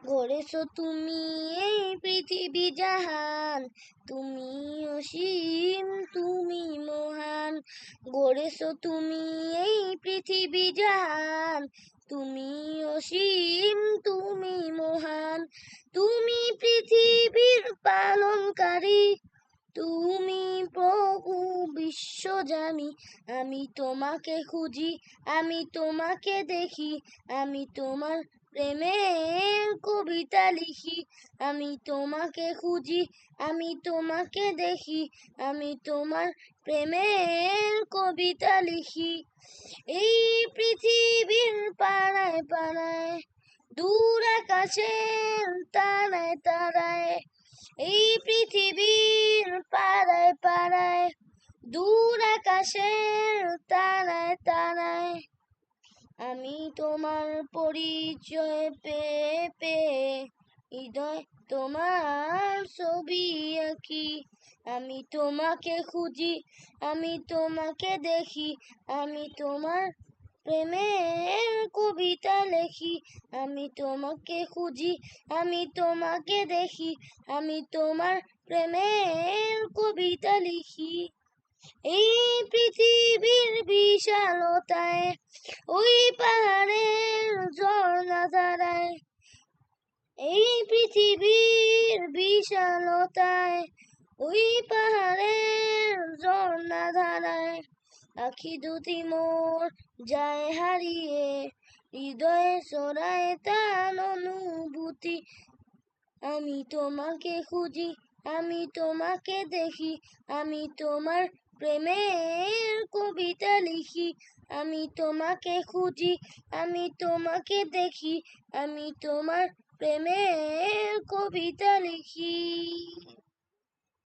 গড়েছো তুমি এই পৃথিবী জাহান, তুমি অসীম তুমি মহান। গড়েছো তুমি এই পৃথিবী জাহান, তুমি অসীম তুমি মহান। তুমি পৃথিবীর পালনকারী, তুমি প্রভু বিশ্বজামি। আমি তোমাকে খুঁজি, আমি তোমাকে দেখি, আমি তোমার প্রেমের কবিতা লিখি। আমি তোমাকে খুঁজি, আমি তোমাকে দেখি, আমি তোমার প্রেমের কবিতা লিখি। এই পৃথিবীর পাড়ায় পাড়ায়, দূর আকাশের তারায় তারায়, এই পৃথিবীর পাড়ায় পাড়ায়, দূর আকাশের তারায় তারায়, আমি তোমার পরিচয় পেয়ে পেয়ে হৃদয় তোমার ছবি আঁকি। আমি তোমাকে খুঁজি, আমি তোমাকে দেখি, আমি তোমার প্রেমের কবিতা লেখি। আমি তোমাকে খুঁজি, আমি তোমাকে দেখি, আমি তোমার প্রেমের কবিতা লিখি। এই পৃথিবীর বিশালতায়, ওই পাহাড়ের ঝর্ণা ধারায়, এই পৃথিবীর বিশালতায়, ওই পাহাড়ের ঝর্ণা ধারায়, আখি দুটি মোর যায় হারিয়ে, হৃদয়ে ছড়ায় তার অনুভূতি। আমি তোমাকে খুঁজি, আমি তোমাকে দেখি, আমি তোমার প্রেমের কবিতা লিখি। আমি তোমাকে খুঁজি, আমি তোমাকে দেখি, আমি তোমার প্রেমের কবিতা লিখি।